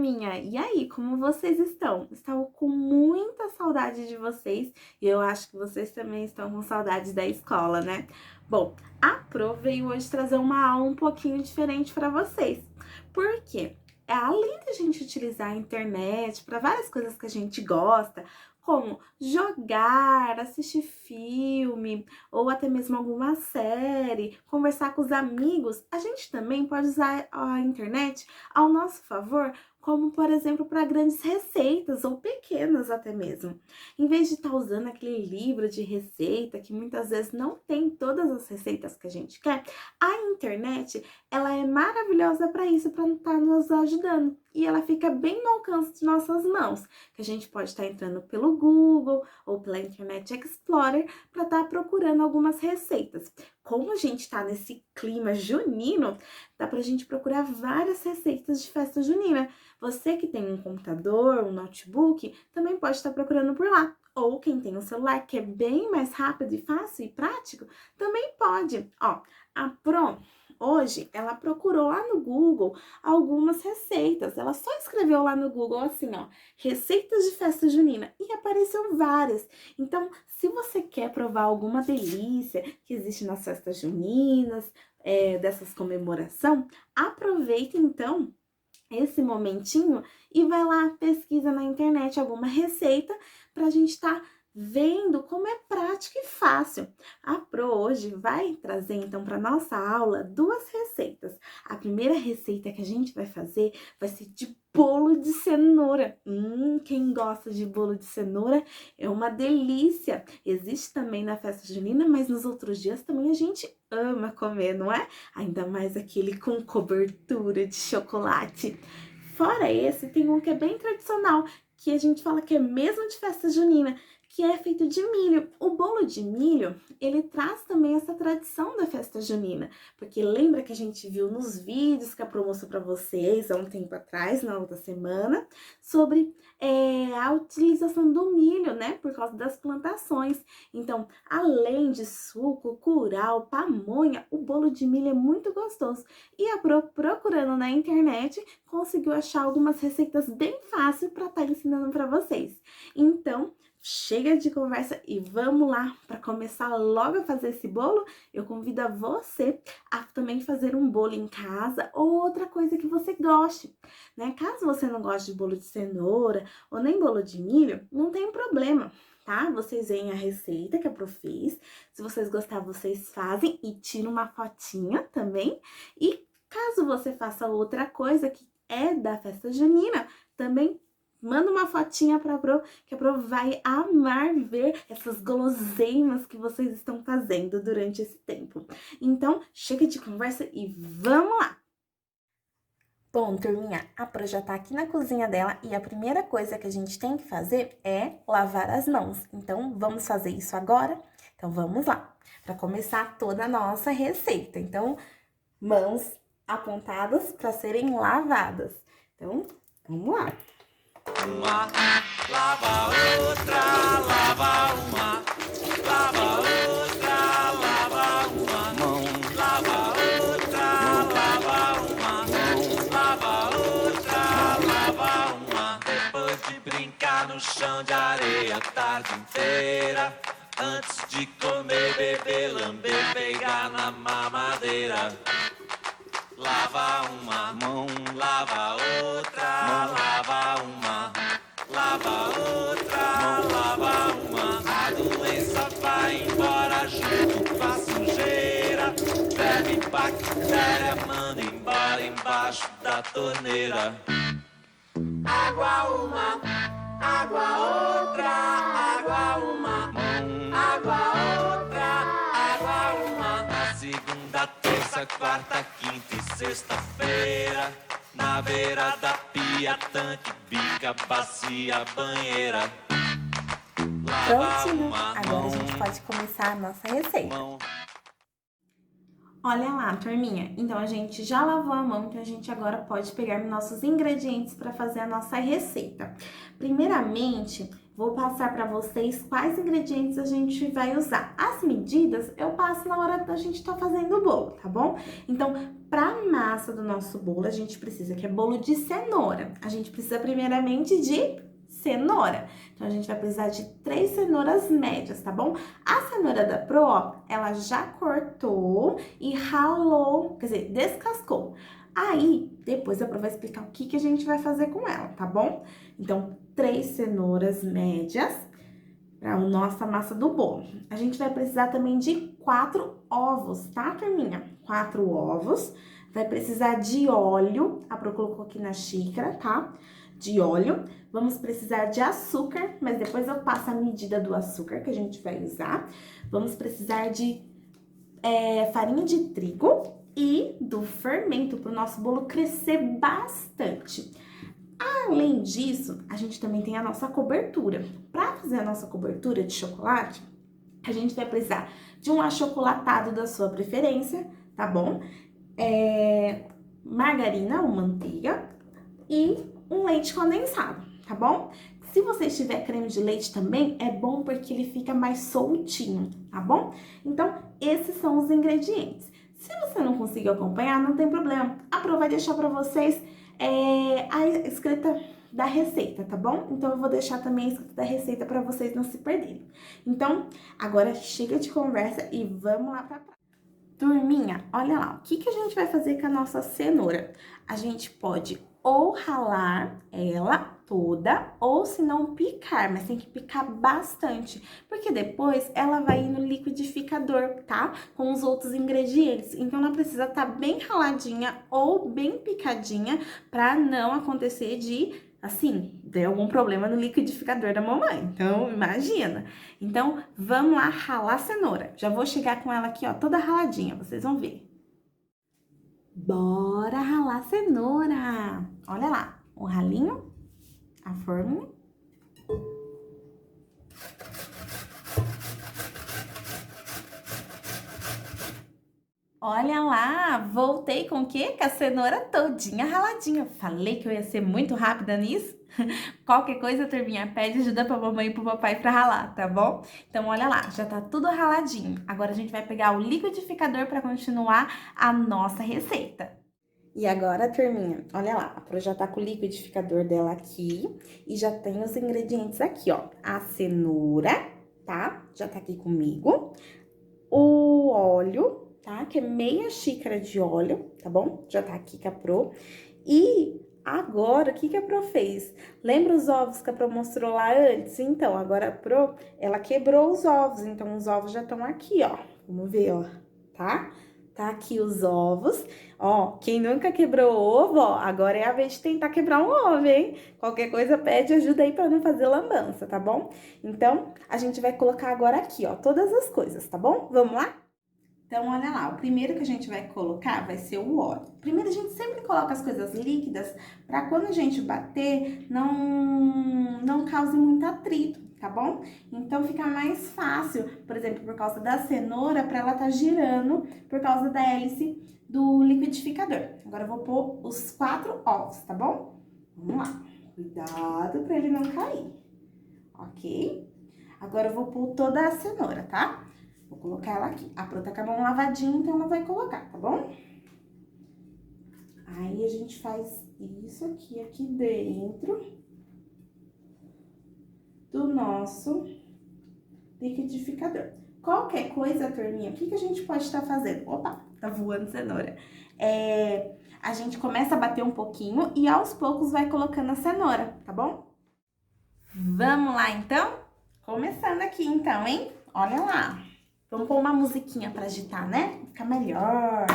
turminha! E aí, como vocês estão? Estava com muita saudade de vocês e eu acho que vocês também estão com saudade da escola, né? Bom, a Pro veio hoje trazer uma aula um pouquinho diferente para vocês. Por quê? Além da gente utilizar a internet para várias coisas que a gente gosta, como jogar, assistir filme ou até mesmo alguma série, conversar com os amigos, a gente também pode usar a internet ao nosso favor, como por exemplo para grandes receitas ou pequenas até mesmo. Em vez de estar usando aquele livro de receita que muitas vezes não tem todas as receitas que a gente quer, a internet ela é maravilhosa para isso, para estar nos ajudando. E ela fica bem no alcance de nossas mãos, que a gente pode estar entrando pelo Google ou pela Internet Explorer para estar procurando algumas receitas. Como a gente está nesse clima junino, dá para a gente procurar várias receitas de festa junina. Você que tem um computador, um notebook, também pode estar procurando por lá. Ou quem tem um celular que é bem mais rápido e fácil e prático, também pode. Ó, a Pro hoje ela procurou lá no Google algumas receitas. Ela só escreveu lá no Google assim, ó, receitas de festa junina e apareceu várias. Então, se você quer provar alguma delícia que existe nas festas juninas, dessas comemoração, aproveita então esse momentinho e vai lá, pesquisa na internet alguma receita para a gente estar vendo como é prático e fácil. A Pro hoje vai trazer então para nossa aula duas receitas. A primeira receita que a gente vai fazer vai ser de bolo de cenoura. Quem gosta de bolo de cenoura é uma delícia. Existe também na festa junina, mas nos outros dias também a gente ama comer, não é? Ainda mais aquele com cobertura de chocolate. Fora esse, tem um que é bem tradicional, que a gente fala que é mesmo de festa junina, que é feito de milho. O bolo de milho, ele traz também essa tradição da festa junina, porque lembra que a gente viu nos vídeos que a Pro mostrou para vocês há um tempo atrás, na outra semana, sobre a utilização do milho, né, por causa das plantações. Então, além de suco, curau, pamonha, o bolo de milho é muito gostoso. E a Pro, procurando na internet, conseguiu achar algumas receitas bem fáceis para estar ensinando para vocês. Então, chega de conversa e vamos lá para começar logo a fazer esse bolo. Eu convido a você a também fazer um bolo em casa ou outra coisa que você goste, né? Caso você não goste de bolo de cenoura ou nem bolo de milho, não tem problema, tá? Vocês veem a receita que a Pro fez. Se vocês gostarem, vocês fazem e tiram uma fotinha também. E caso você faça outra coisa que é da festa junina, também manda uma fotinha pra Pro, que a Pro vai amar ver essas guloseimas que vocês estão fazendo durante esse tempo. Então, chega de conversa e vamos lá! Bom, turminha, a Pro já tá aqui na cozinha dela e a primeira coisa que a gente tem que fazer é lavar as mãos. Então, vamos fazer isso agora? Então, vamos lá, para começar toda a nossa receita. Então, mãos apontadas para serem lavadas. Então, vamos lá! Uma, lava outra, lava uma, lava outra, lava uma mão, lava outra, lava uma mão, lava outra, lava uma. Depois de brincar no chão de areia a tarde inteira, antes de comer, beber, lamber, pegar na mamadeira. Lava uma mão, lava outra, lava uma, lava outra, lava uma. A doença vai embora junto com a sujeira. Bebe bactéria, manda embora embaixo da torneira. Água uma, água outra, água uma, água outra, água uma. Na segunda, terça, quarta, quinta e sexta-feira, na beira da pia, tanque, bica, bacia, banheira. Prontinho! Agora a gente pode começar a nossa receita. Olha lá, turminha, então a gente já lavou a mão, então a gente agora pode pegar nossos ingredientes para fazer a nossa receita. Primeiramente, vou passar para vocês quais ingredientes a gente vai usar. As medidas eu passo na hora da gente estar fazendo o bolo, tá bom? Então, Para massa do nosso bolo, a gente precisa, que é bolo de cenoura. A gente precisa primeiramente de cenoura. Então, a gente vai precisar de 3 cenouras médias, tá bom? A cenoura da Pro, ó, ela já cortou e ralou, quer dizer, descascou. Aí, depois a Pro vai explicar o que a gente vai fazer com ela, tá bom? Então, 3 cenouras médias para a nossa massa do bolo. A gente vai precisar também de 4 ovos, tá, turminha? 4 ovos. Vai precisar de óleo, a Pro colocou aqui na xícara, tá? De óleo. Vamos precisar de açúcar, mas depois eu passo a medida do açúcar que a gente vai usar. Vamos precisar de farinha de trigo e do fermento para o nosso bolo crescer bastante. Além disso, a gente também tem a nossa cobertura. Para fazer a nossa cobertura de chocolate, a gente vai precisar de um achocolatado da sua preferência, tá bom? Margarina ou manteiga e um leite condensado, tá bom? Se você tiver creme de leite também, é bom porque ele fica mais soltinho, tá bom? Então, esses são os ingredientes. Se você não conseguir acompanhar, não tem problema. A Pro vai deixar para vocês a escrita da receita, tá bom? Então, eu vou deixar também a escrita da receita para vocês não se perderem. Então, agora chega de conversa e vamos lá pra prática. Turminha, olha lá, o que a gente vai fazer com a nossa cenoura? A gente pode ou ralar ela toda, ou se não picar, mas tem que picar bastante, porque depois ela vai ir no liquidificador, tá? Com os outros ingredientes. Então, ela precisa estar bem raladinha ou bem picadinha para não acontecer de, assim, ter algum problema no liquidificador da mamãe. Então, imagina. Então, vamos lá ralar a cenoura. Já vou chegar com ela aqui, ó, toda raladinha, vocês vão ver. Bora ralar a cenoura! Olha lá, o ralinho, a forminha. Olha lá, voltei com o quê? Com a cenoura todinha raladinha. Falei que eu ia ser muito rápida nisso. Qualquer coisa, turminha, pede ajuda pra mamãe e pro papai pra ralar, tá bom? Então, olha lá, já tá tudo raladinho. Agora, a gente vai pegar o liquidificador pra continuar a nossa receita. E agora, turminha, olha lá, a Pro já tá com o liquidificador dela aqui e já tem os ingredientes aqui, ó. A cenoura, tá? Já tá aqui comigo. O óleo, tá? Que é meia xícara de óleo, tá bom? Já tá aqui com a Pro. E agora, o que a Pro fez? Lembra os ovos que a Pro mostrou lá antes? Então, agora a Pro, ela quebrou os ovos, então os ovos já estão aqui, ó. Vamos ver, ó, tá? Tá aqui os ovos. Ó, quem nunca quebrou ovo, ó, agora é a vez de tentar quebrar um ovo, hein? Qualquer coisa pede ajuda aí pra não fazer lambança, tá bom? Então, a gente vai colocar agora aqui, ó, todas as coisas, tá bom? Vamos lá? Então, olha lá, o primeiro que a gente vai colocar vai ser o óleo. Primeiro, a gente sempre coloca as coisas líquidas pra quando a gente bater, não cause muito atrito, tá bom? Então, fica mais fácil, por exemplo, por causa da cenoura, pra ela tá girando por causa da hélice do liquidificador. Agora, eu vou pôr os 4 ovos, tá bom? Vamos lá. Cuidado pra ele não cair, ok? Agora, eu vou pôr toda a cenoura, tá? Vou colocar ela aqui. A Pro tá com a mão lavadinha, então ela vai colocar, tá bom? Aí, a gente faz isso aqui dentro do nosso liquidificador. Qualquer coisa, turminha, o que a gente pode estar fazendo? Opa, tá voando cenoura. A gente começa a bater um pouquinho e aos poucos vai colocando a cenoura, tá bom? Vamos lá, então? Começando aqui, então, hein? Olha lá. Vamos pôr uma musiquinha pra agitar, né? Fica melhor.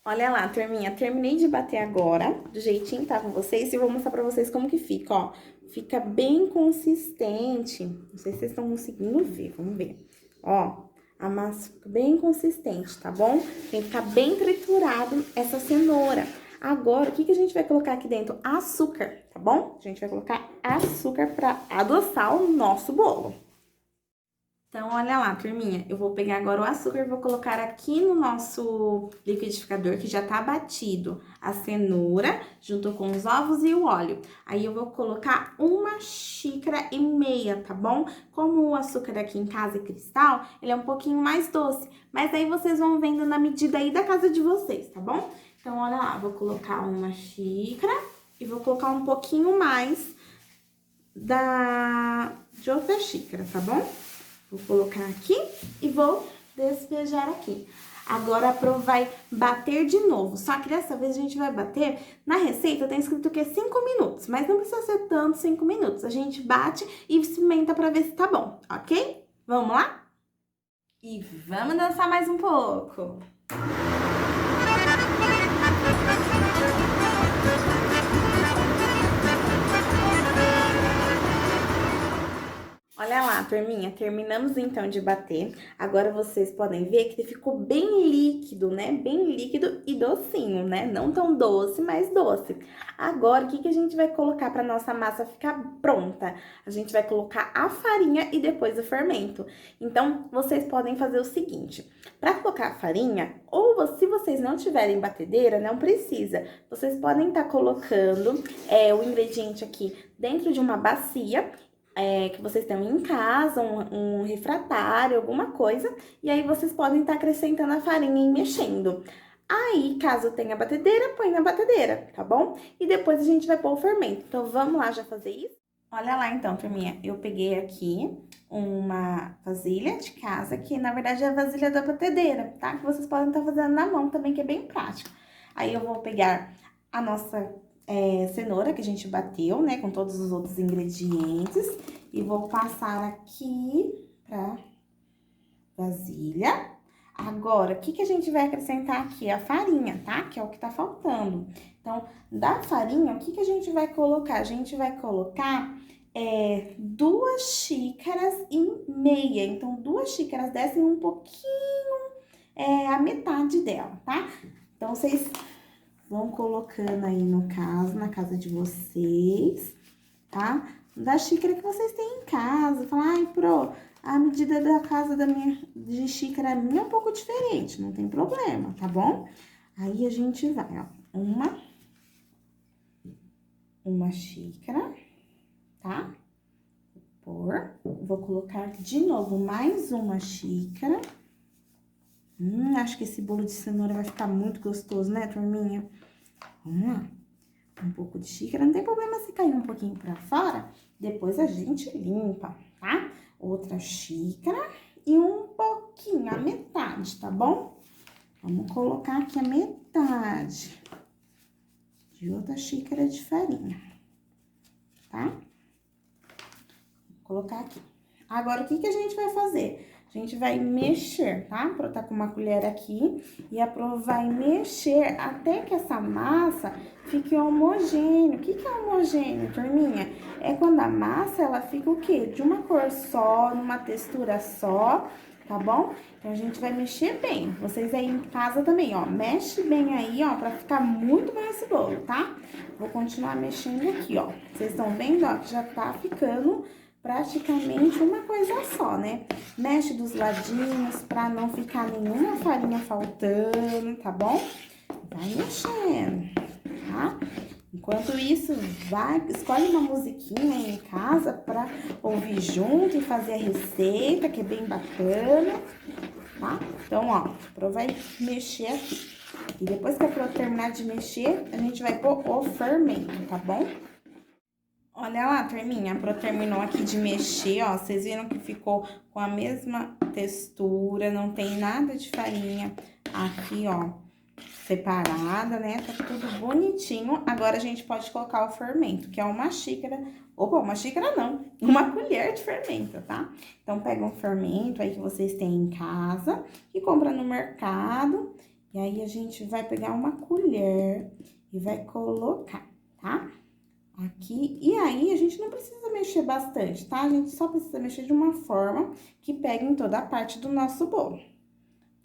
Olha lá, turminha, terminei de bater agora, do jeitinho que tá com vocês, e vou mostrar pra vocês como que fica, ó. Fica bem consistente, não sei se vocês estão conseguindo ver, vamos ver. Ó, a massa fica bem consistente, tá bom? Tem que ficar bem triturado essa cenoura. Agora, o que que a gente vai colocar aqui dentro? Açúcar, tá bom? A gente vai colocar açúcar pra adoçar o nosso bolo. Então, olha lá, turminha, eu vou pegar agora o açúcar e vou colocar aqui no nosso liquidificador, que já tá batido, a cenoura, junto com os ovos e o óleo. Aí, eu vou colocar 1,5 xícaras, tá bom? Como o açúcar aqui em casa é cristal, ele é um pouquinho mais doce, mas aí vocês vão vendo na medida aí da casa de vocês, tá bom? Então, olha lá, vou colocar 1 xícara e vou colocar um pouquinho mais de outra xícara, tá bom? Vou colocar aqui e vou despejar aqui. Agora a Pro vai bater de novo, só que dessa vez a gente vai bater, na receita tem escrito que é 5 minutos, mas não precisa ser tanto 5 minutos. A gente bate e experimenta pra ver se tá bom, ok? Vamos lá? E vamos dançar mais um pouco. Olha lá, turminha, terminamos então de bater. Agora vocês podem ver que ele ficou bem líquido, né? Bem líquido e docinho, né? Não tão doce, mas doce. Agora, o que que a gente vai colocar para nossa massa ficar pronta? A gente vai colocar a farinha e depois o fermento. Então, vocês podem fazer o seguinte. Para colocar a farinha, ou se vocês não tiverem batedeira, não precisa. Vocês podem estar colocando o ingrediente aqui dentro de uma bacia, que vocês tenham em casa, um refratário, alguma coisa, e aí vocês podem estar acrescentando a farinha e mexendo. Aí, caso tenha batedeira, põe na batedeira, tá bom? E depois a gente vai pôr o fermento. Então, vamos lá já fazer isso? Olha lá então, turminha, eu peguei aqui uma vasilha de casa, que na verdade é a vasilha da batedeira, tá? Que vocês podem estar fazendo na mão também, que é bem prático. Aí, eu vou pegar a nossa cenoura que a gente bateu, né, com todos os outros ingredientes, e vou passar aqui pra vasilha. Agora, o que que a gente vai acrescentar aqui? A farinha, tá? Que é o que tá faltando. Então, da farinha, o que que a gente vai colocar? A gente vai colocar 2,5 xícaras. Então, 2 xícaras descem um pouquinho, a metade dela, tá? Então, vocês vão colocando aí no caso, na casa de vocês, tá? Da xícara que vocês têm em casa. Fala, ai, Pro, a medida da casa de xícara minha é um pouco diferente, não tem problema, tá bom? Aí, a gente vai, ó, uma xícara, tá? Vou colocar de novo mais 1 xícara. Acho que esse bolo de cenoura vai ficar muito gostoso, né, turminha? Vamos lá. Um pouco de xícara, não tem problema se cair um pouquinho pra fora, depois a gente limpa, tá? Outra xícara e um pouquinho, a metade, tá bom? Vamos colocar aqui a metade de outra xícara de farinha, tá? Vou colocar aqui. Agora, o que que a gente vai fazer? A gente vai mexer, tá? Pro tá com uma colher aqui e a Pro vai mexer até que essa massa fique homogênea. O que que é homogêneo, turminha? É quando a massa, ela fica o quê? De uma cor só, numa textura só, tá bom? Então, a gente vai mexer bem. Vocês aí em casa também, ó, mexe bem aí, ó, pra ficar muito bom esse bolo, tá? Vou continuar mexendo aqui, ó. Vocês estão vendo, ó, que já tá ficando praticamente uma coisa só, né? Mexe dos ladinhos pra não ficar nenhuma farinha faltando, tá bom? Vai mexendo, tá? Enquanto isso, escolhe uma musiquinha aí em casa pra ouvir junto e fazer a receita, que é bem bacana, tá? Então, ó, a Pro vai mexer aqui. E depois que a Pro terminar de mexer, a gente vai pôr o fermento, tá bom? Olha lá, turminha, a Pro terminou aqui de mexer, ó, vocês viram que ficou com a mesma textura, não tem nada de farinha aqui, ó, separada, né, tá tudo bonitinho. Agora, a gente pode colocar o fermento, que é 1 xícara, opa, 1 xícara não, 1 colher de fermento, tá? Então, pega um fermento aí que vocês têm em casa, que compra no mercado, E aí, a gente vai pegar uma colher e vai colocar, tá? Aqui, e aí a gente não precisa mexer bastante, tá? A gente só precisa mexer de uma forma que pegue em toda a parte do nosso bolo,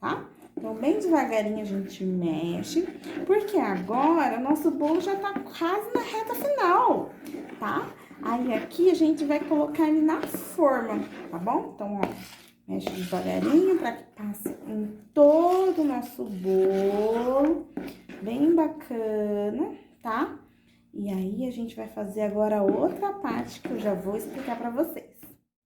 tá? Então, bem devagarinho a gente mexe, porque agora o nosso bolo já tá quase na reta final, tá? Aí, aqui a gente vai colocar ele na forma, tá bom? Então, ó, mexe devagarinho pra que passe em todo o nosso bolo, bem bacana, tá? E aí, a gente vai fazer agora outra parte que eu já vou explicar pra vocês.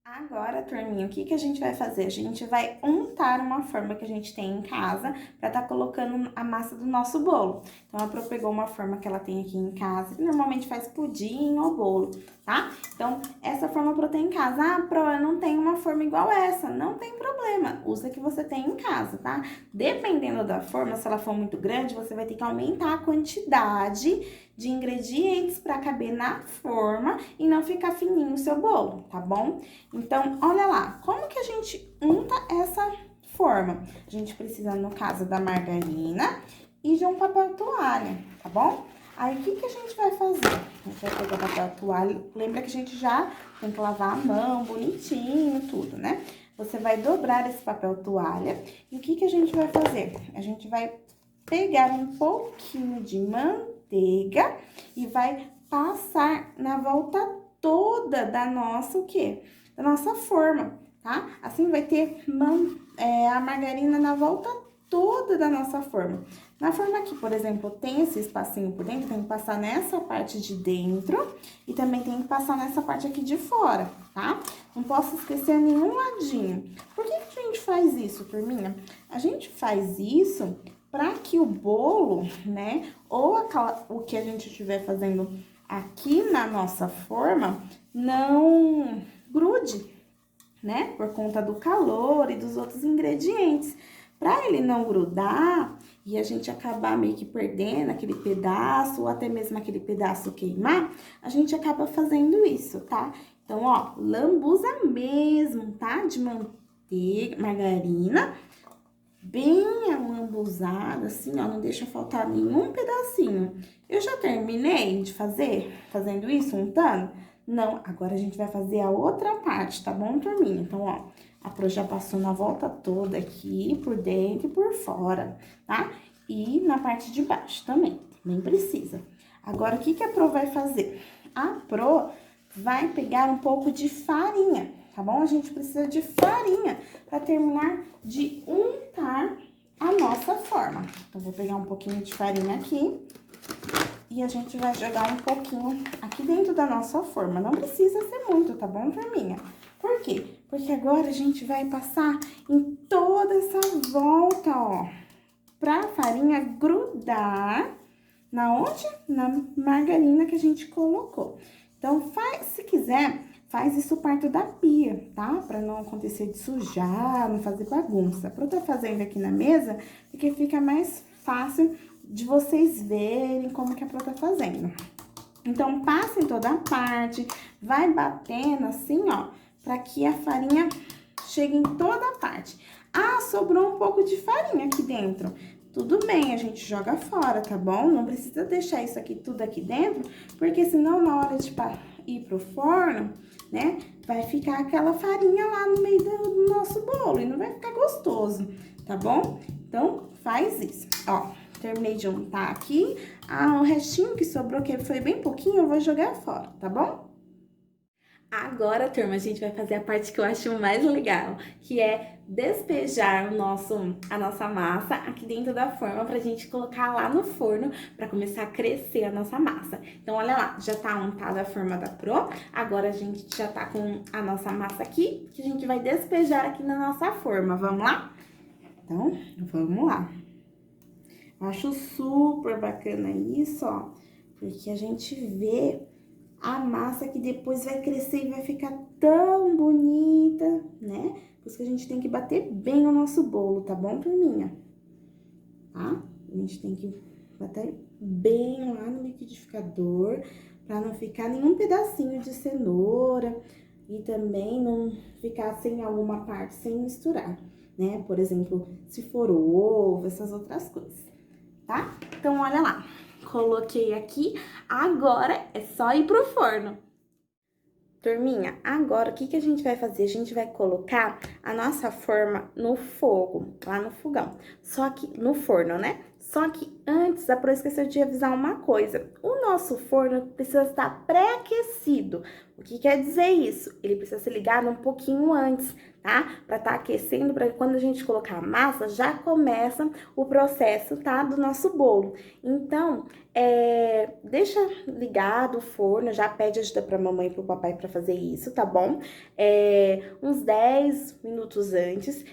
Agora, turminha, o que que a gente vai fazer? A gente vai untar uma forma que a gente tem em casa pra tá colocando a massa do nosso bolo. Então, a Pro pegou uma forma que ela tem aqui em casa, que normalmente faz pudim ou bolo, tá? Então, essa forma a Pro tem em casa. Ah, Pro, eu não tenho uma forma igual essa. Não tem problema, usa a que você tem em casa, tá? Dependendo da forma, se ela for muito grande, você vai ter que aumentar a quantidade de ingredientes para caber na forma e não ficar fininho o seu bolo, tá bom? Então, olha lá, como que a gente unta essa forma? A gente precisa, no caso, da margarina e de um papel toalha, tá bom? Aí, o que que a gente vai fazer? A gente vai pegar o papel toalha, lembra que a gente já tem que lavar a mão bonitinho, tudo, né? Você vai dobrar esse papel toalha e o que que a gente vai fazer? A gente vai pegar um pouquinho de manteiga e vai passar na volta toda da nossa, o quê? Da nossa forma, tá? Assim vai ter a margarina na volta toda da nossa forma. Na forma aqui, por exemplo, tem esse espacinho por dentro, tem que passar nessa parte de dentro e também tem que passar nessa parte aqui de fora, tá? Não posso esquecer nenhum ladinho. Por que que a gente faz isso, turminha? A gente faz isso para que o bolo, né, ou o que a gente estiver fazendo aqui na nossa forma, não grude, né, por conta do calor e dos outros ingredientes. Para ele não grudar e a gente acabar meio que perdendo aquele pedaço, ou até mesmo aquele pedaço queimar, a gente acaba fazendo isso, tá? Então, ó, lambuza mesmo, tá? De manteiga, margarina, bem lambuzada, assim, ó, não deixa faltar nenhum pedacinho. Eu já terminei de fazendo isso, untando? Não, agora a gente vai fazer a outra parte, tá bom, turminha? Então, ó, a Pro já passou na volta toda aqui, por dentro e por fora, tá? E na parte de baixo também, nem precisa. Agora, o que que a Pro vai fazer? A Pro vai pegar um pouco de farinha, tá bom? A gente precisa de farinha para terminar de untar a nossa forma. Então, vou pegar um pouquinho de farinha aqui e a gente vai jogar um pouquinho aqui dentro da nossa forma. Não precisa ser muito, tá bom, turminha? Por quê? Porque agora a gente vai passar em toda essa volta, ó, pra farinha grudar na onde? Na margarina que a gente colocou. Então, se quiser, faz isso perto da pia, tá? Pra não acontecer de sujar, não fazer bagunça. Pra eu tá fazendo aqui na mesa, porque fica mais fácil de vocês verem como que a Pro tá fazendo. Então, passa em toda a parte, vai batendo assim, ó, pra que a farinha chegue em toda a parte. Ah, sobrou um pouco de farinha aqui dentro. Tudo bem, a gente joga fora, tá bom? Não precisa deixar isso aqui tudo aqui dentro, porque senão na hora de ir pro forno, né, vai ficar aquela farinha lá no meio do nosso bolo e não vai ficar gostoso, tá bom? Então, faz isso. Ó, terminei de untar aqui, o restinho que sobrou, que foi bem pouquinho, eu vou jogar fora, tá bom? Agora, turma, a gente vai fazer a parte que eu acho mais legal, que é despejar a nossa massa aqui dentro da forma pra gente colocar lá no forno pra começar a crescer a nossa massa. Então, olha lá, já tá untada a forma da Pro, agora a gente já tá com a nossa massa aqui, que a gente vai despejar aqui na nossa forma. Vamos lá? Então, vamos lá. Eu acho super bacana isso, ó, porque a gente vê a massa que depois vai crescer e vai ficar tão bonita, né? Por isso que a gente tem que bater bem o nosso bolo, tá bom, turminha? Tá? A gente tem que bater bem lá no liquidificador, pra não ficar nenhum pedacinho de cenoura, e também não ficar sem alguma parte sem misturar, né? Por exemplo, se for o ovo, essas outras coisas, tá? Então, olha lá, coloquei aqui, agora é só ir pro forno. Turminha, agora o que a gente vai fazer? A gente vai colocar a nossa forma no fogo, lá no fogão. Só que no forno, né? Só que antes, a Pro esqueceu de avisar uma coisa. O nosso forno precisa estar pré-aquecido. O que quer dizer isso? Ele precisa ser ligado um pouquinho antes, tá? Pra estar aquecendo, para quando a gente colocar a massa, já começa o processo, tá? Do nosso bolo. Então, deixa ligado o forno, já pede ajuda pra mamãe e pro papai pra fazer isso, tá bom? Uns 10 minutos antes,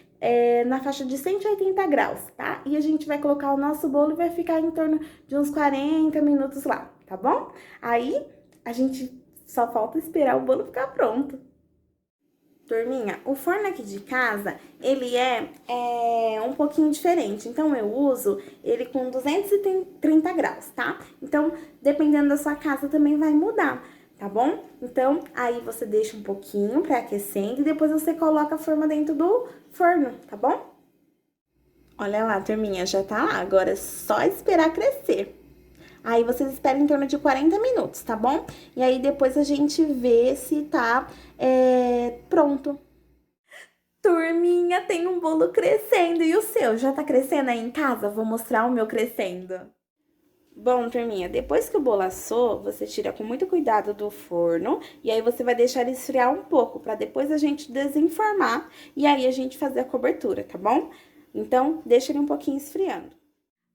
na faixa de 180 graus, tá? E a gente vai colocar o nosso bolo e vai ficar em torno de uns 40 minutos lá, tá bom? Aí, a gente só falta esperar o bolo ficar pronto. Turminha, o forno aqui de casa, ele é um pouquinho diferente. Então, eu uso ele com 230 graus, tá? Então, dependendo da sua casa, também vai mudar, tá bom? Então, aí você deixa um pouquinho pré-aquecendo e depois você coloca a forma dentro do forno, tá bom? Olha lá, turminha, já tá lá. Agora é só esperar crescer. Aí vocês esperam em torno de 40 minutos, tá bom? E aí depois a gente vê se tá pronto. Turminha, tem um bolo crescendo. E o seu, já tá crescendo aí em casa? Vou mostrar o meu crescendo. Bom, turminha, depois que o bolo assou, você tira com muito cuidado do forno. E aí você vai deixar ele esfriar um pouco, pra depois a gente desenformar. E aí a gente fazer a cobertura, tá bom? Então, deixa ele um pouquinho esfriando.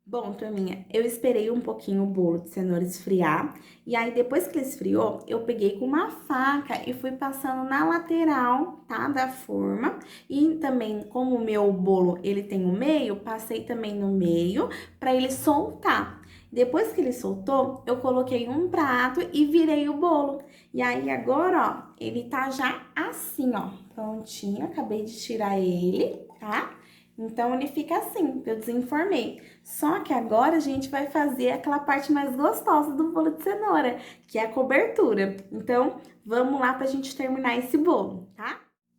Bom, turminha, eu esperei um pouquinho o bolo de cenoura esfriar. E aí, depois que ele esfriou, eu peguei com uma faca e fui passando na lateral, tá? Da forma. E também, como o meu bolo, ele tem o meio, passei também no meio pra ele soltar. Depois que ele soltou, eu coloquei um prato e virei o bolo. E aí, agora, ó, ele tá já assim, ó, prontinho. Acabei de tirar ele, tá? Então, ele fica assim, eu desenformei. Só que agora a gente vai fazer aquela parte mais gostosa do bolo de cenoura, que é a cobertura. Então, vamos lá pra gente terminar esse bolo, tá?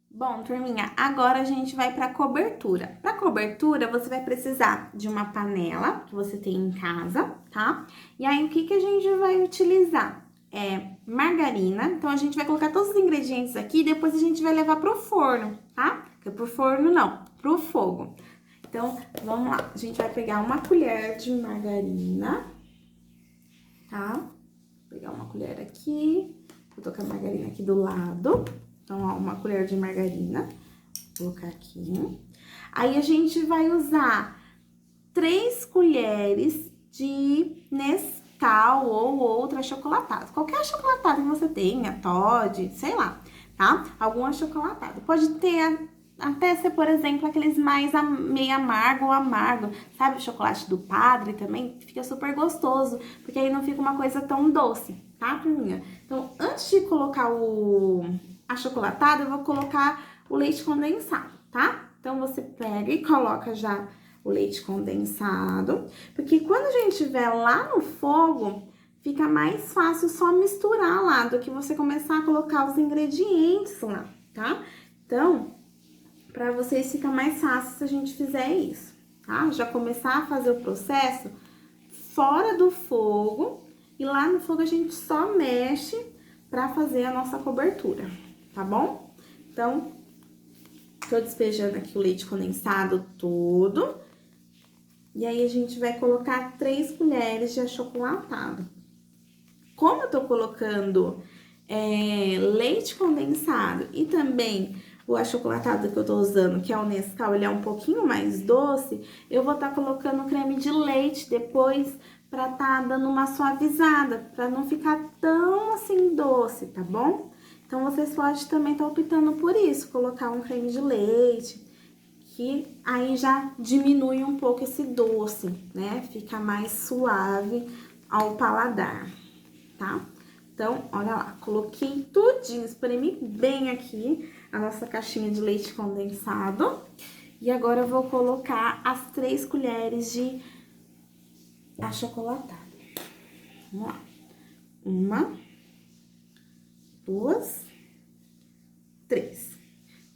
Bom, turminha, agora a gente vai pra cobertura. Pra cobertura, você vai precisar de uma panela que você tem em casa, tá? E aí, o que a gente vai utilizar? Margarina. Então, a gente vai colocar todos os ingredientes aqui e depois a gente vai levar pro forno, tá? Porque pro forno não, pro fogo. Então, vamos lá. A gente vai pegar uma colher de margarina, tá? Vou pegar uma colher aqui. Vou colocar a margarina aqui do lado. Então, ó, uma colher de margarina. Vou colocar aqui. Aí, a gente vai usar 3 colheres de Nescau ou outra achocolatada. Qualquer achocolatada que você tenha, Toddy, sei lá, tá? Algum achocolatado. Pode ter até ser, por exemplo, aqueles mais meio amargo ou amargo. Sabe o chocolate do Padre também? Fica super gostoso, porque aí não fica uma coisa tão doce, tá, turminha? Então, antes de colocar o achocolatado, eu vou colocar o leite condensado, tá? Então, você pega e coloca já o leite condensado, porque quando a gente estiver lá no fogo, fica mais fácil só misturar lá do que você começar a colocar os ingredientes lá, tá? Então, para vocês fica mais fácil se a gente fizer isso, tá? Já começar a fazer o processo fora do fogo e lá no fogo a gente só mexe para fazer a nossa cobertura, tá bom? Então, tô despejando aqui o leite condensado todo. E aí, a gente vai colocar 3 colheres de achocolatado. Como eu tô colocando leite condensado e também o achocolatado que eu tô usando, que é o Nescau, ele é um pouquinho mais doce, eu vou estar colocando creme de leite depois pra tá dando uma suavizada, pra não ficar tão assim doce, tá bom? Então, vocês podem também estar optando por isso, colocar um creme de leite, que aí já diminui um pouco esse doce, né? Fica mais suave ao paladar, tá? Então, olha lá, coloquei tudinho, espremi bem aqui a nossa caixinha de leite condensado. E agora eu vou colocar as 3 colheres de achocolatado. Vamos lá. 1, 2 3.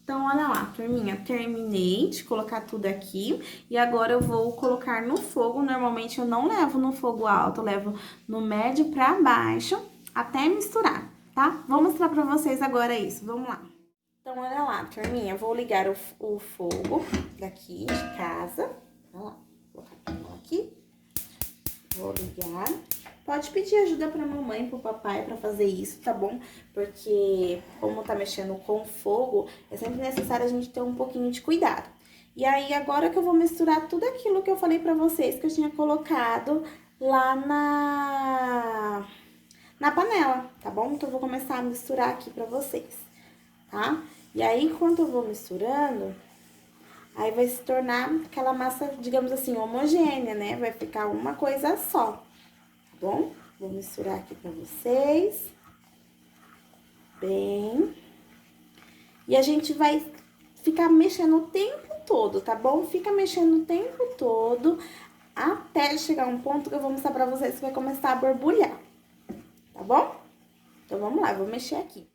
Então, olha lá, turminha, terminei de colocar tudo aqui e agora eu vou colocar no fogo. Normalmente eu não levo no fogo alto, eu levo no médio pra baixo até misturar, tá? Vou mostrar pra vocês agora isso, vamos lá. Então, olha lá, turminha, vou ligar o fogo daqui de casa. Olha lá, vou colocar aqui. Vou ligar. Pode pedir ajuda pra mamãe, pro papai pra fazer isso, tá bom? Porque como tá mexendo com fogo, é sempre necessário a gente ter um pouquinho de cuidado. E aí, agora que eu vou misturar tudo aquilo que eu falei pra vocês, que eu tinha colocado lá na panela, tá bom? Então, eu vou começar a misturar aqui pra vocês, tá? E aí, enquanto eu vou misturando, aí vai se tornar aquela massa, digamos assim, homogênea, né? Vai ficar uma coisa só, tá bom? Vou misturar aqui pra vocês. Bem. E a gente vai ficar mexendo o tempo todo, tá bom? Fica mexendo o tempo todo até chegar um ponto que eu vou mostrar pra vocês que vai começar a borbulhar, tá bom? Então, vamos lá, eu vou mexer aqui.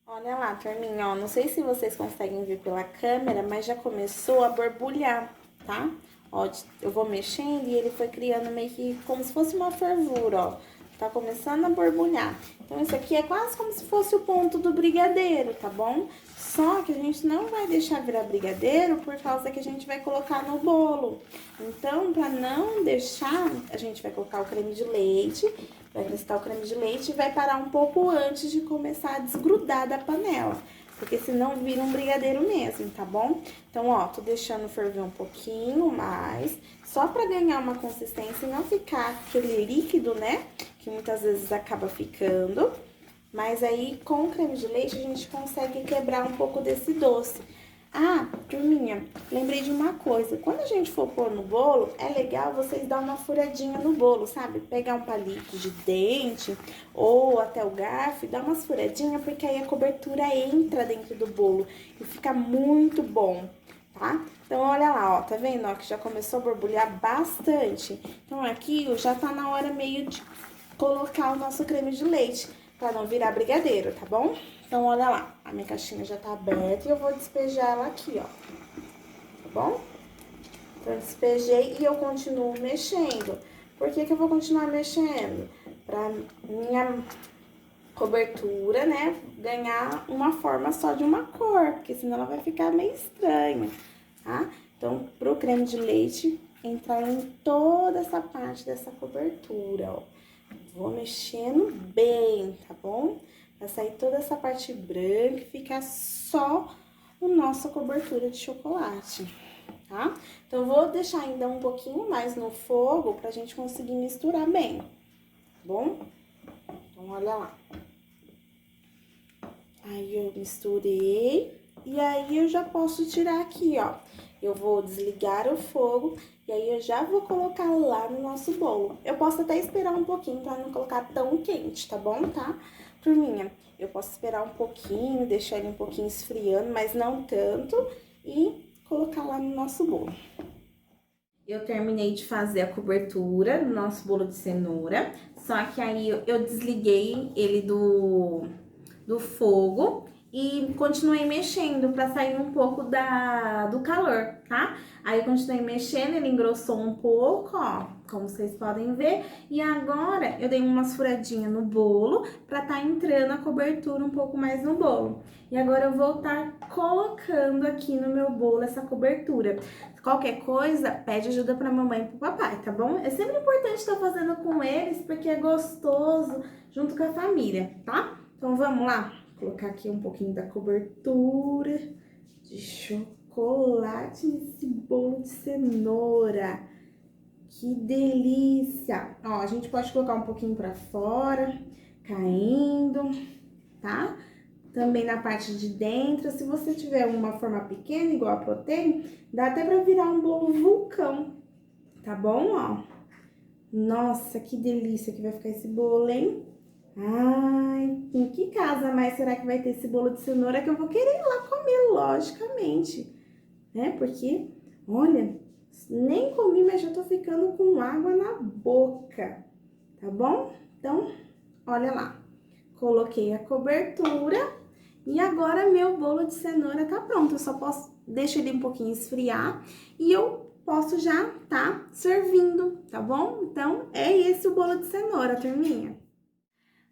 Olha lá, turminha, ó, não sei se vocês conseguem ver pela câmera, mas já começou a borbulhar, tá? Ó, eu vou mexendo e ele foi criando meio que como se fosse uma fervura, ó. Tá começando a borbulhar. Então, isso aqui é quase como se fosse o ponto do brigadeiro, tá bom? Só que a gente não vai deixar virar brigadeiro por causa que a gente vai colocar no bolo. Então, pra não deixar, a gente vai colocar o creme de leite, vai acrescentar o creme de leite e vai parar um pouco antes de começar a desgrudar da panela. Porque senão vira um brigadeiro mesmo, tá bom? Então, ó, tô deixando ferver um pouquinho mais, só pra ganhar uma consistência e não ficar aquele líquido, né? Que muitas vezes acaba ficando. Mas aí, com o creme de leite, a gente consegue quebrar um pouco desse doce. Ah, turminha, lembrei de uma coisa. Quando a gente for pôr no bolo, é legal vocês dar uma furadinha no bolo, sabe? Pegar um palito de dente ou até o garfo e dar umas furadinhas, porque aí a cobertura entra dentro do bolo e fica muito bom, tá? Então, olha lá, ó, tá vendo, ó, que já começou a borbulhar bastante. Então, aqui já tá na hora meio de colocar o nosso creme de leite, pra não virar brigadeiro, tá bom? Então, olha lá, a minha caixinha já tá aberta e eu vou despejar ela aqui, ó, tá bom? Então, eu despejei e eu continuo mexendo. Por que que eu vou continuar mexendo? Pra minha cobertura, né, ganhar uma forma só de uma cor, porque senão ela vai ficar meio estranha, tá? Então, pro creme de leite entrar em toda essa parte dessa cobertura, ó. Vou mexendo bem, tá bom? Vai sair toda essa parte branca e ficar só a nossa cobertura de chocolate, tá? Então, eu vou deixar ainda um pouquinho mais no fogo pra gente conseguir misturar bem, tá bom? Então, olha lá. Aí, eu misturei e aí eu já posso tirar aqui, ó. Eu vou desligar o fogo e aí eu já vou colocar lá no nosso bolo. Eu posso até esperar um pouquinho pra não colocar tão quente, tá bom, tá? Turminha, eu posso esperar um pouquinho, deixar ele um pouquinho esfriando, mas não tanto, e colocar lá no nosso bolo. Eu terminei de fazer a cobertura do nosso bolo de cenoura, só que aí eu desliguei ele do fogo e continuei mexendo pra sair um pouco do calor, tá? Aí eu continuei mexendo, ele engrossou um pouco, ó, como vocês podem ver. E agora eu dei umas furadinhas no bolo pra tá entrando a cobertura um pouco mais no bolo. E agora eu vou estar colocando aqui no meu bolo essa cobertura. Qualquer coisa, pede ajuda pra mamãe e pro papai, tá bom? É sempre importante estar fazendo com eles, porque é gostoso junto com a família, tá? Então, vamos lá? Vou colocar aqui um pouquinho da cobertura de chocolate nesse bolo de cenoura. Que delícia! Ó, a gente pode colocar um pouquinho pra fora, caindo, tá? Também na parte de dentro, se você tiver uma forma pequena, igual a Protein, dá até pra virar um bolo vulcão, tá bom, ó? Nossa, que delícia que vai ficar esse bolo, hein? Ai, em que casa mais será que vai ter esse bolo de cenoura que eu vou querer ir lá comer, logicamente, né? Porque, olha, nem comi, mas já tô ficando com água na boca, tá bom? Então, olha lá, coloquei a cobertura E agora meu bolo de cenoura tá pronto, eu só posso deixar ele um pouquinho esfriar e eu posso já tá servindo, tá bom? Então, é esse o bolo de cenoura, turminha.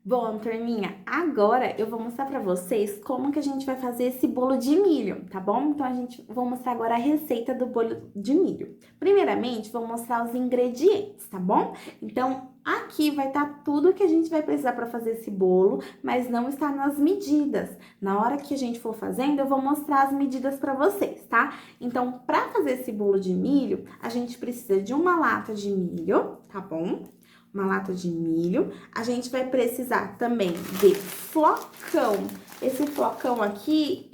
Bom, turminha, agora eu vou mostrar pra vocês como que a gente vai fazer esse bolo de milho, tá bom? Então, vou mostrar agora a receita do bolo de milho. Primeiramente, vou mostrar os ingredientes, tá bom? Então, aqui vai estar tudo que a gente vai precisar para fazer esse bolo, mas não está nas medidas. Na hora que a gente for fazendo, eu vou mostrar as medidas para vocês, tá? Então, para fazer esse bolo de milho, a gente precisa de uma lata de milho, tá bom? Uma lata de milho. A gente vai precisar também de flocão. Esse flocão aqui,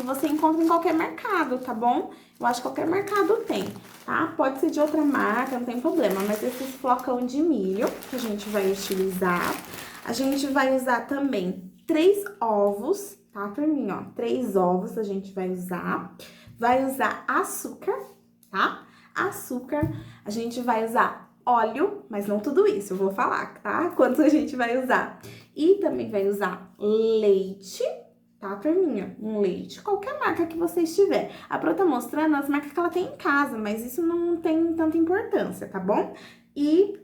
você encontra em qualquer mercado, tá bom? Eu acho que qualquer mercado tem, tá? Pode ser de outra marca, não tem problema, mas esse flocão de milho que a gente vai utilizar. A gente vai usar também 3 ovos, tá, turminha? Ó, 3 ovos a gente vai usar. Vai usar açúcar, tá? Açúcar. A gente vai usar óleo, mas não tudo isso, eu vou falar, tá? Quanto a gente vai usar. E também vai usar leite, tá, turminha? Um leite, qualquer marca que você estiver. A Pro tá mostrando as marcas que ela tem em casa, mas isso não tem tanta importância, tá bom? E,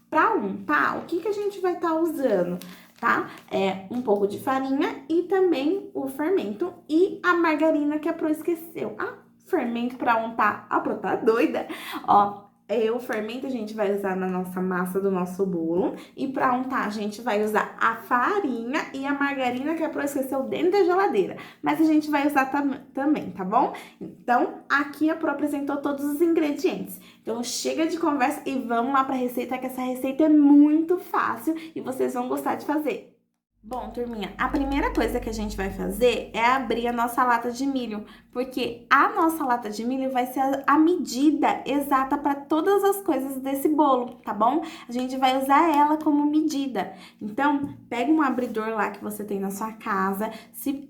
pra untar, o que a gente vai estar usando, tá? É um pouco de farinha e também o fermento e a margarina que a Pro esqueceu. Fermento pra untar, a Pro tá doida, ó. O fermento a gente vai usar na nossa massa do nosso bolo. E para untar, a gente vai usar a farinha e a margarina que a Pro esqueceu dentro da geladeira. Mas a gente vai usar também, tá bom? Então, aqui a Pro apresentou todos os ingredientes. Então, chega de conversa e vamos lá para a receita, que essa receita é muito fácil e vocês vão gostar de fazer. Bom, turminha, a primeira coisa que a gente vai fazer é abrir a nossa lata de milho, porque a nossa lata de milho vai ser a medida exata para todas as coisas desse bolo, tá bom? A gente vai usar ela como medida. Então, pega um abridor lá que você tem na sua casa, se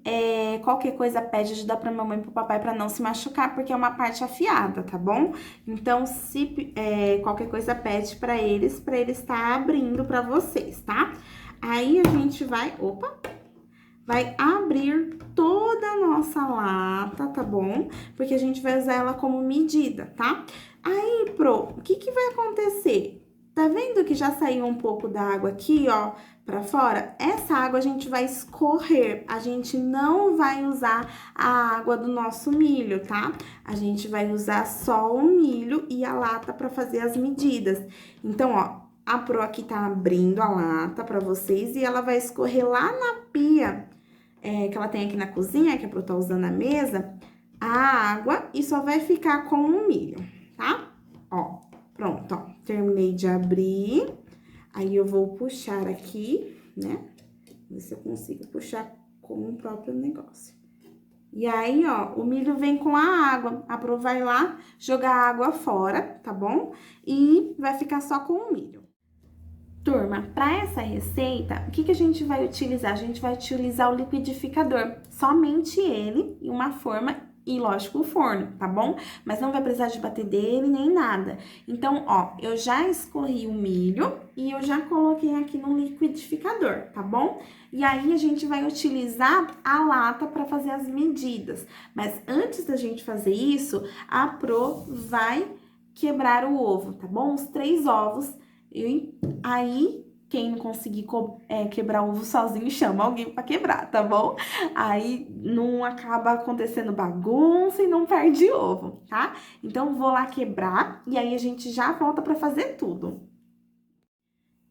qualquer coisa pede ajuda pra mamãe e pro papai para não se machucar, porque é uma parte afiada, tá bom? Então, se qualquer coisa pede para eles estar abrindo para vocês, tá? Aí a gente vai abrir toda a nossa lata, tá bom? Porque a gente vai usar ela como medida, tá? Aí, Pro, o que vai acontecer? Tá vendo que já saiu um pouco da água aqui, ó, pra fora? Essa água a gente vai escorrer, a gente não vai usar a água do nosso milho, tá? A gente vai usar só o milho e a lata pra fazer as medidas. Então, ó, a Pro aqui tá abrindo a lata pra vocês e ela vai escorrer lá na pia que ela tem aqui na cozinha, que a Pro tá usando a mesa, a água e só vai ficar com o milho, tá? Ó, pronto, ó, terminei de abrir. Aí eu vou puxar aqui, né? Ver se eu consigo puxar com o próprio negócio. E aí, ó, o milho vem com a água. A Pro vai lá jogar a água fora, tá bom? E vai ficar só com o milho. Turma, para essa receita, o que a gente vai utilizar? A gente vai utilizar o liquidificador, somente ele e uma forma e, lógico, o forno, tá bom? Mas não vai precisar de bater dele nem nada. Então, ó, eu já escorri o milho e eu já coloquei aqui no liquidificador, tá bom? E aí, a gente vai utilizar a lata para fazer as medidas. Mas antes da gente fazer isso, a Pro vai quebrar o ovo, tá bom? Os 3 ovos. E aí, quem não conseguir quebrar o ovo sozinho, chama alguém pra quebrar, tá bom? Aí não acaba acontecendo bagunça e não perde ovo, tá? Então, vou lá quebrar e aí a gente já volta pra fazer tudo.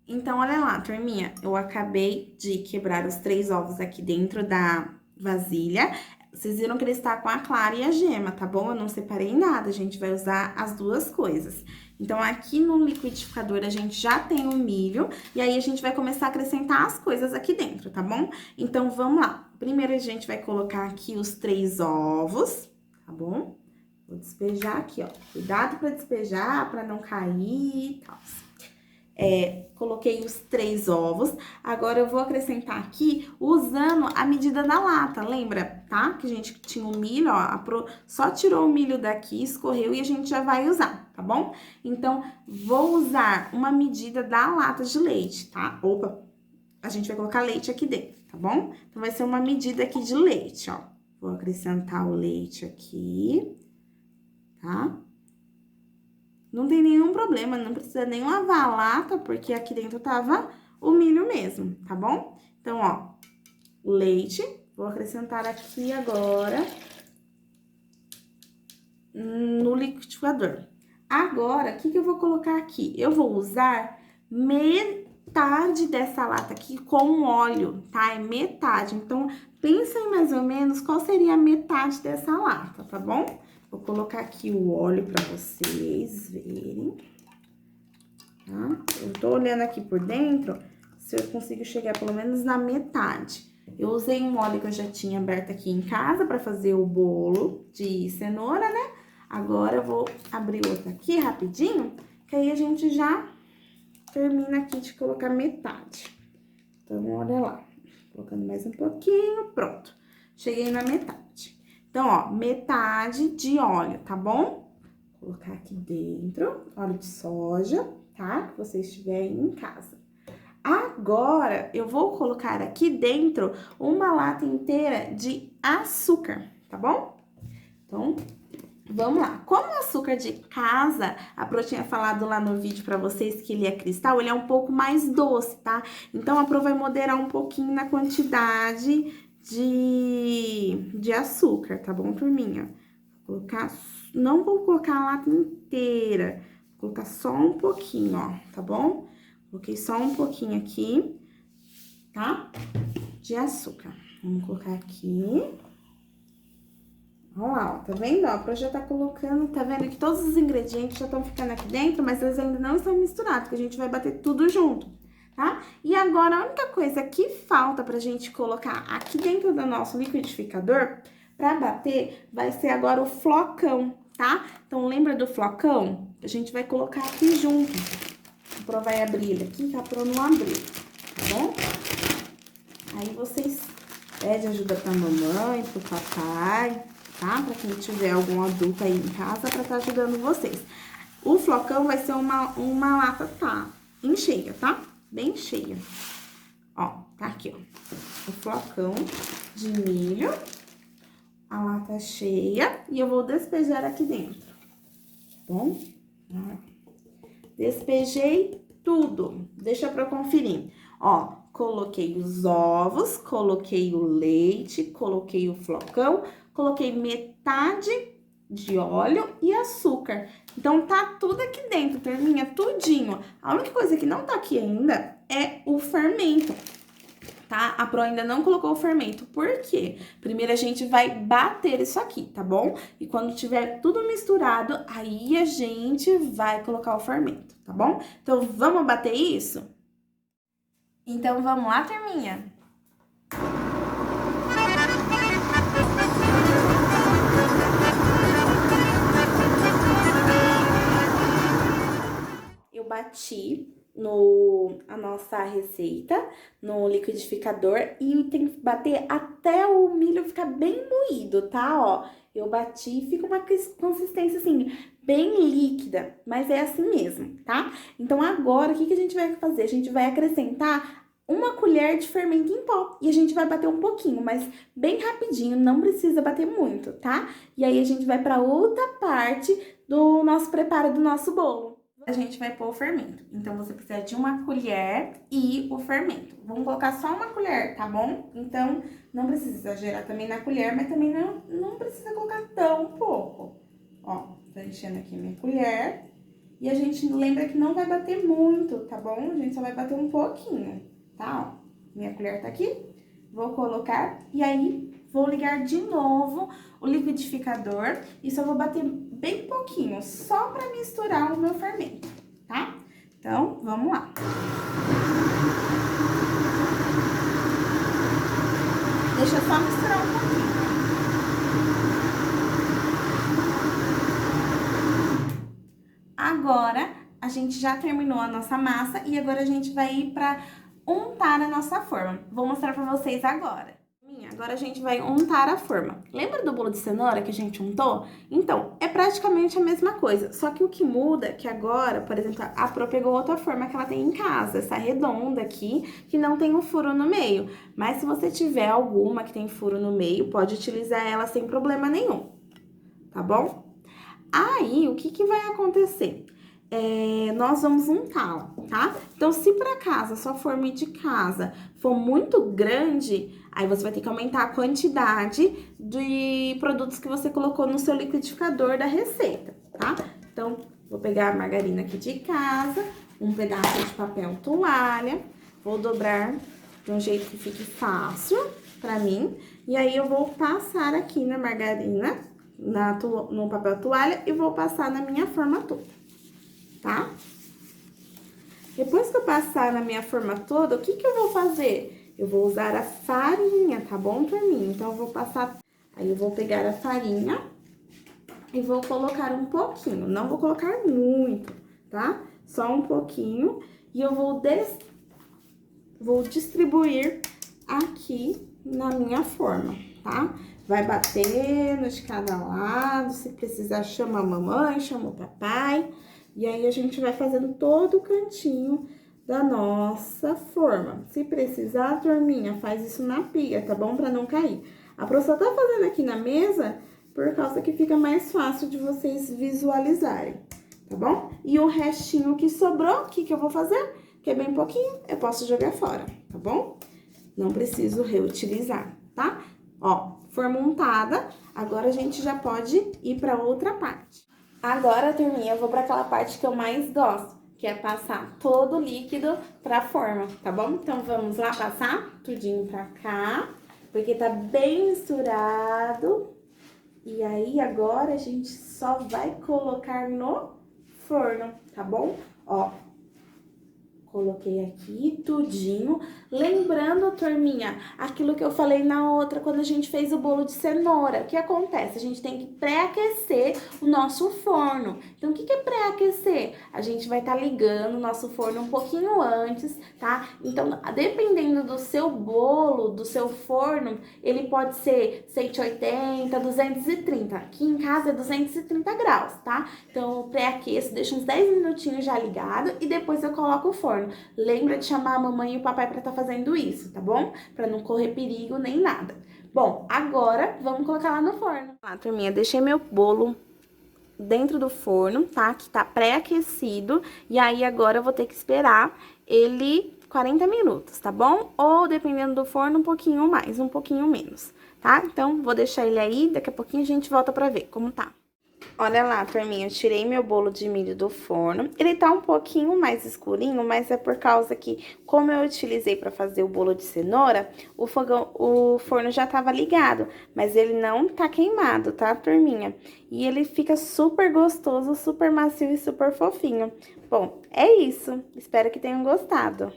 Então, olha lá, turminha, eu acabei de quebrar os 3 ovos aqui dentro da vasilha. Vocês viram que ele está com a clara e a gema, tá bom? Eu não separei nada, a gente vai usar as duas coisas. Então, aqui no liquidificador, a gente já tem o milho, e aí a gente vai começar a acrescentar as coisas aqui dentro, tá bom? Então, vamos lá. Primeiro, a gente vai colocar aqui os 3 ovos, tá bom? Vou despejar aqui, ó. Cuidado pra despejar, pra não cair e tal. Coloquei os 3 ovos. Agora, eu vou acrescentar aqui usando a medida da lata, lembra, tá? Que a gente tinha o milho, ó, a Pro só tirou o milho daqui, escorreu e a gente já vai usar, tá bom? Então, vou usar uma medida da lata de leite, tá? Opa, a gente vai colocar leite aqui dentro, tá bom? Então, vai ser uma medida aqui de leite, ó. Vou acrescentar o leite aqui, tá? Não tem nenhum problema, não precisa nem lavar a lata, porque aqui dentro tava o milho mesmo, tá bom? Então, ó, o leite, vou acrescentar aqui agora no liquidificador. Agora, o que eu vou colocar aqui? Eu vou usar metade dessa lata aqui com óleo, tá? É metade. Então, pensa em mais ou menos qual seria a metade dessa lata, tá bom? Vou colocar aqui o óleo pra vocês verem, tá? Eu tô olhando aqui por dentro, se eu consigo chegar pelo menos na metade. Eu usei um óleo que eu já tinha aberto aqui em casa pra fazer o bolo de cenoura, né? Agora, eu vou abrir outra aqui rapidinho, que aí a gente já termina aqui de colocar metade. Então, olha lá. Colocando mais um pouquinho, pronto. Cheguei na metade. Então, ó, metade de óleo, tá bom? Vou colocar aqui dentro, óleo de soja, tá? Que vocês tiverem em casa. Agora, eu vou colocar aqui dentro uma lata inteira de açúcar, tá bom? Então, vamos lá. Como o açúcar de casa, a Pro tinha falado lá no vídeo pra vocês que ele é cristal, ele é um pouco mais doce, tá? Então, a Pro vai moderar um pouquinho na quantidade de açúcar, tá bom, turminha? Vou colocar, não vou colocar a lata inteira, vou colocar só um pouquinho, ó, tá bom? Coloquei só um pouquinho aqui, tá? De açúcar. Vamos colocar aqui. Olha lá, ó, tá vendo? Ó, a Pro já tá colocando, tá vendo que todos os ingredientes já estão ficando aqui dentro, mas eles ainda não estão misturados, porque a gente vai bater tudo junto, tá? E agora, a única coisa que falta pra gente colocar aqui dentro do nosso liquidificador, pra bater, vai ser agora o flocão, tá? Então, lembra do flocão? A gente vai colocar aqui junto. A Pro vai abrir ele aqui, que a Pro não abriu, tá bom? Aí, vocês pedem ajuda pra mamãe, pro papai, tá? Pra quem tiver algum adulto aí em casa pra estar ajudando vocês. O flocão vai ser uma lata, tá? Em cheia, tá? Bem cheia. Ó, tá aqui, ó. O flocão de milho. A lata cheia. E eu vou despejar aqui dentro. Tá bom? Despejei tudo. Deixa pra conferir. Ó, coloquei os ovos, coloquei o leite, coloquei o flocão, coloquei metade de óleo e açúcar. Então, tá tudo aqui dentro, turminha, tudinho. A única coisa que não tá aqui ainda é o fermento, tá? A Pro ainda não colocou o fermento. Por quê? Primeiro a gente vai bater isso aqui, tá bom? E quando tiver tudo misturado, aí a gente vai colocar o fermento, tá bom? Então, vamos bater isso? Então, vamos lá, turminha? Eu bati a nossa receita no liquidificador e tem que bater até o milho ficar bem moído, tá? Ó, eu bati e fica uma consistência assim, bem líquida, mas é assim mesmo, tá? Então agora, o que a gente vai fazer? A gente vai acrescentar uma colher de fermento em pó e a gente vai bater um pouquinho, mas bem rapidinho, não precisa bater muito, tá? E aí a gente vai para outra parte do nosso preparo do nosso bolo. A gente vai pôr o fermento. Então, você precisa de uma colher e o fermento. Vamos colocar só uma colher, tá bom? Então, não precisa exagerar também na colher, mas também não precisa colocar tão pouco. Ó, tô enchendo aqui minha colher. E a gente lembra que não vai bater muito, tá bom? A gente só vai bater um pouquinho, tá? Ó, minha colher tá aqui. Vou colocar e aí vou ligar de novo o liquidificador e só vou bater bem pouquinho, só para misturar o meu fermento, tá? Então, vamos lá. Deixa eu só misturar um pouquinho. Agora, a gente já terminou a nossa massa e agora a gente vai ir para untar a nossa forma. Vou mostrar para vocês agora. agora a gente vai untar a forma. Lembra do bolo de cenoura que a gente untou? Então, é praticamente a mesma coisa, só que o que muda é que agora, por exemplo, a Pro pegou outra forma que ela tem em casa, essa redonda aqui, que não tem um furo no meio. Mas se você tiver alguma que tem furo no meio, pode utilizar ela sem problema nenhum, tá bom? Aí, o que vai acontecer? Nós vamos untá-la, tá? Então, se por acaso a sua forma de casa for muito grande, aí você vai ter que aumentar a quantidade de produtos que você colocou no seu liquidificador da receita, tá? Então, vou pegar a margarina aqui de casa, um pedaço de papel toalha, vou dobrar de um jeito que fique fácil pra mim, e aí eu vou passar aqui na margarina, no papel toalha, e vou passar na minha forma toda. Tá? Depois que eu passar na minha forma toda, o que eu vou fazer? Eu vou usar a farinha, tá bom, turminha? Então, eu vou passar... Aí, eu vou pegar a farinha e vou colocar um pouquinho. Não vou colocar muito, tá? Só um pouquinho. E eu vou distribuir aqui na minha forma, tá? Vai batendo de cada lado. Se precisar, chama a mamãe, chama o papai. E aí, a gente vai fazendo todo o cantinho da nossa forma. Se precisar, turminha, faz isso na pia, tá bom? Pra não cair. A professora tá fazendo aqui na mesa por causa que fica mais fácil de vocês visualizarem, tá bom? E o restinho que sobrou, o que eu vou fazer? Que é bem pouquinho, eu posso jogar fora, tá bom? Não preciso reutilizar, tá? Ó, forma untada, agora a gente já pode ir pra outra parte. Agora, turminha, eu vou pra aquela parte que eu mais gosto, que é passar todo o líquido pra forma, tá bom? Então, vamos lá passar tudinho pra cá, porque tá bem misturado. E aí, agora, a gente só vai colocar no forno, tá bom? Ó, coloquei aqui tudinho. Lembrando, turminha, aquilo que eu falei na outra, quando a gente fez o bolo de cenoura. O que acontece? A gente tem que pré-aquecer o nosso forno. Então, o que é pré-aquecer? A gente vai estar ligando o nosso forno um pouquinho antes, tá? Então, dependendo do seu bolo, do seu forno, ele pode ser 180, 230. Aqui em casa é 230 graus, tá? Então, eu pré-aqueço, deixo uns 10 minutinhos já ligado e depois eu coloco o forno. Lembra de chamar a mamãe e o papai para estar fazendo isso, tá bom? Para não correr perigo nem nada. Bom, agora vamos colocar lá no forno. Lá, turminha, deixei meu bolo dentro do forno, tá? Que tá pré-aquecido. E aí, agora eu vou ter que esperar ele 40 minutos, tá bom? Ou, dependendo do forno, um pouquinho mais, um pouquinho menos, tá? Então, vou deixar ele aí, daqui a pouquinho a gente volta pra ver como tá. Olha lá, turminha, eu tirei meu bolo de milho do forno. Ele tá um pouquinho mais escurinho, mas é por causa que, como eu utilizei pra fazer o bolo de cenoura, o forno já tava ligado, mas ele não tá queimado, tá, turminha? E ele fica super gostoso, super macio e super fofinho. Bom, é isso. Espero que tenham gostado.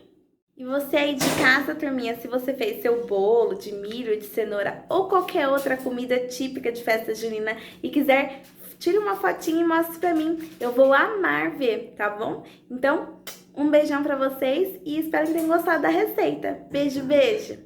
E você aí de casa, turminha, se você fez seu bolo de milho, de cenoura ou qualquer outra comida típica de festa junina e quiser, tire uma fotinha e mostre pra mim. Eu vou amar ver, tá bom? Então, um beijão pra vocês e espero que tenham gostado da receita. Beijo, beijo!